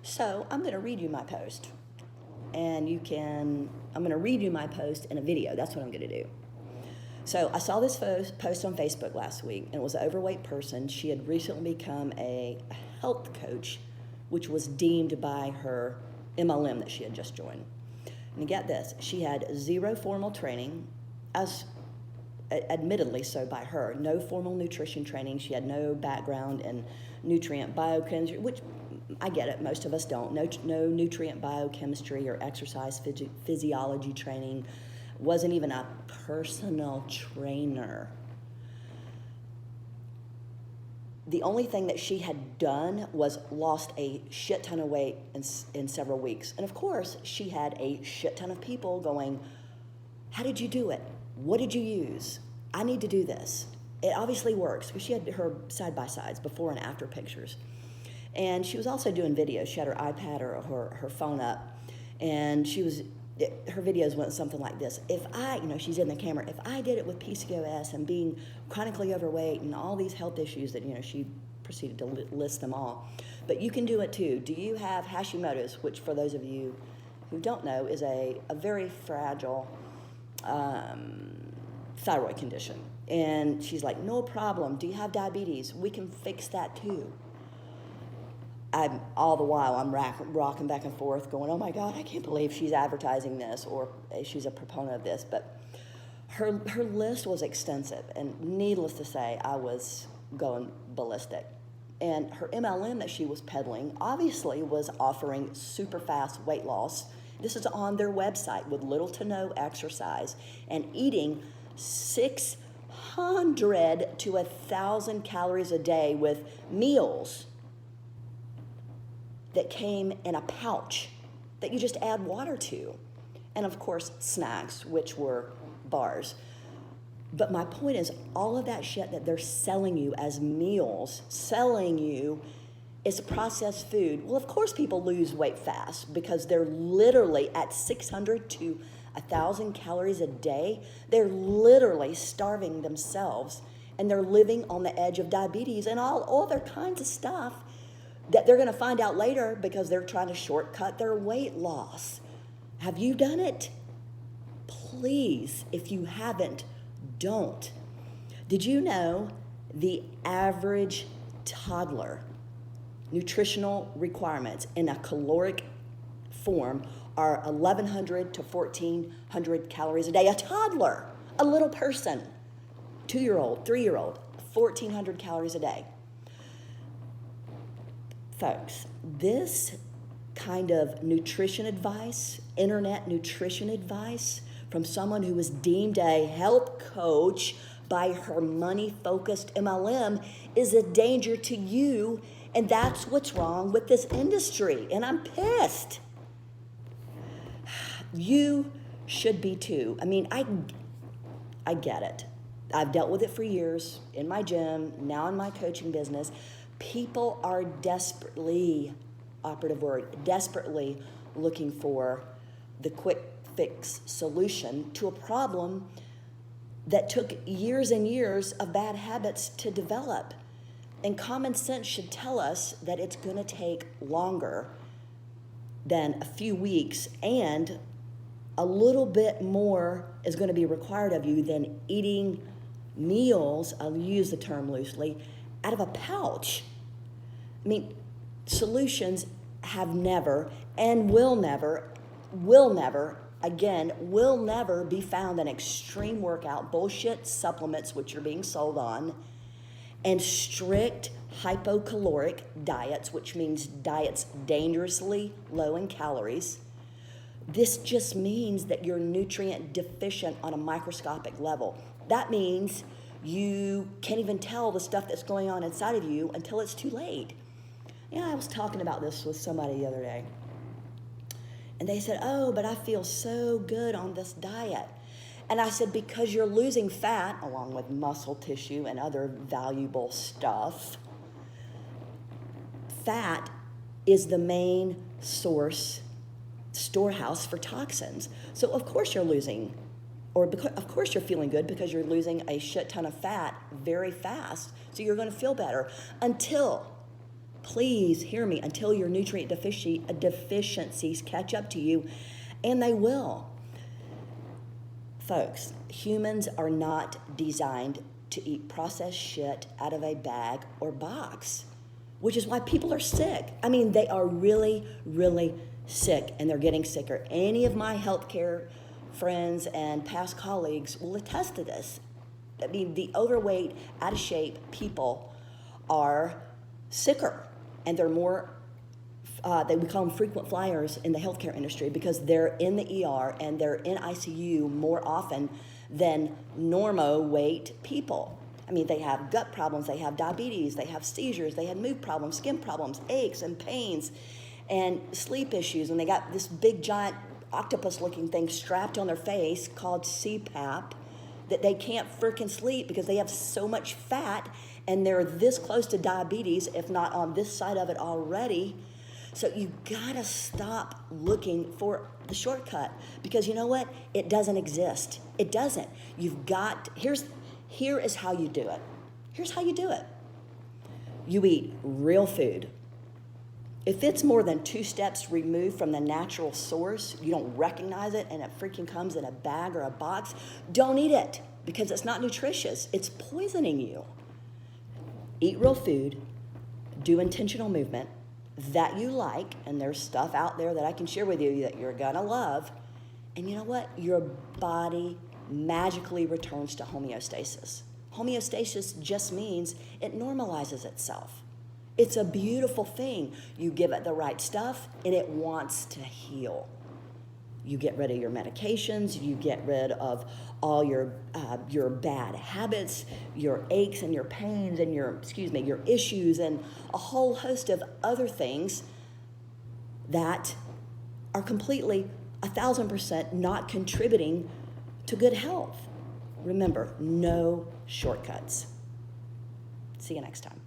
So I'm going to read you my post. And I'm going to read you my post in a video. That's what I'm going to do. So I saw this post on Facebook last week, and it was an overweight person. She had recently become a health coach, which was deemed by her MLM that she had just joined. And get this, she had zero formal training, as admittedly so by her, no formal nutrition training. She had no background in nutrient biochemistry, which I get it, most of us don't. No nutrient biochemistry or exercise physiology training. Wasn't even a personal trainer. The only thing that she had done was lost a shit ton of weight in several weeks. And of course, she had a shit ton of people going, how did you do it? What did you use? I need to do this. It obviously works, because she had her side-by-sides, before and after pictures. And she was also doing videos. She had her iPad or her phone up, and her videos went something like this. She's in the camera, if I did it with PCOS and being chronically overweight and all these health issues that, she proceeded to list them all. But you can do it too. Do you have Hashimoto's, which for those of you who don't know is a very fragile thyroid condition? And she's like, no problem. Do you have diabetes? We can fix that too. All the while, I'm rocking back and forth going, oh my God, I can't believe she's advertising this, or she's a proponent of this. But her list was extensive, and needless to say, I was going ballistic. And her MLM that she was peddling obviously was offering super fast weight loss. This is on their website with little to no exercise, and eating 600 to 1,000 calories a day with meals that came in a pouch that you just add water to. And of course, snacks, which were bars. But my point is, all of that shit that they're selling you as meals, selling you is processed food. Well, of course people lose weight fast, because they're literally at 600 to 1,000 calories a day. They're literally starving themselves, and they're living on the edge of diabetes and all other kinds of stuff that they're going to find out later, because they're trying to shortcut their weight loss. Have you done it? Please, if you haven't, don't. Did you know the average toddler nutritional requirements in a caloric form are 1,100 to 1,400 calories a day? A toddler, a little person, 2-year-old, 3-year-old, 1,400 calories a day. Folks, this kind of nutrition advice, internet nutrition advice from someone who was deemed a health coach by her money-focused MLM is a danger to you, and that's what's wrong with this industry, and I'm pissed. You should be too. I mean, I get it. I've dealt with it for years in my gym, now in my coaching business. People are desperately, operative word, desperately looking for the quick fix solution to a problem that took years and years of bad habits to develop. And common sense should tell us that it's going to take longer than a few weeks, and a little bit more is going to be required of you than eating meals, I'll use the term loosely, out of a pouch. I mean, solutions have never and will never be found in extreme workout bullshit supplements, which are being sold on, and strict hypocaloric diets, which means diets dangerously low in calories. This just means that you're nutrient deficient on a microscopic level. That means you can't even tell the stuff that's going on inside of you until it's too late. I was talking about this with somebody the other day, and they said, oh, but I feel so good on this diet. And I said, because you're losing fat along with muscle tissue and other valuable stuff. Fat is the main storehouse for toxins. So of course you're losing, of course you're feeling good, because you're losing a shit ton of fat very fast. So you're going to feel better until Please hear me, until your nutrient deficiencies catch up to you, and they will. Folks, humans are not designed to eat processed shit out of a bag or box, which is why people are sick. I mean, they are really, really sick, and they're getting sicker. Any of my healthcare friends and past colleagues will attest to this. I mean, the overweight, out of shape people are sicker, and they're more, we call them frequent flyers in the healthcare industry, because they're in the ER and they're in ICU more often than normo weight people. I mean, they have gut problems, they have diabetes, they have seizures, they have mood problems, skin problems, aches and pains, and sleep issues, and they got this big giant octopus-looking thing strapped on their face called CPAP, that they can't freaking sleep because they have so much fat, and they're this close to diabetes, if not on this side of it already. So you gotta stop looking for the shortcut, because you know what? It doesn't exist. It doesn't. Here is how you do it. Here's how you do it. You eat real food. If it's more than 2 steps removed from the natural source, you don't recognize it, and it freaking comes in a bag or a box, don't eat it, because it's not nutritious. It's poisoning you. Eat real food, do intentional movement that you like, and there's stuff out there that I can share with you that you're gonna love, and you know what? Your body magically returns to homeostasis. Homeostasis just means it normalizes itself. It's a beautiful thing. You give it the right stuff, and it wants to heal. You get rid of your medications, you get rid of all your bad habits, your aches and your pains and your issues, and a whole host of other things that are completely 1,000% not contributing to good health. Remember, no shortcuts. See you next time.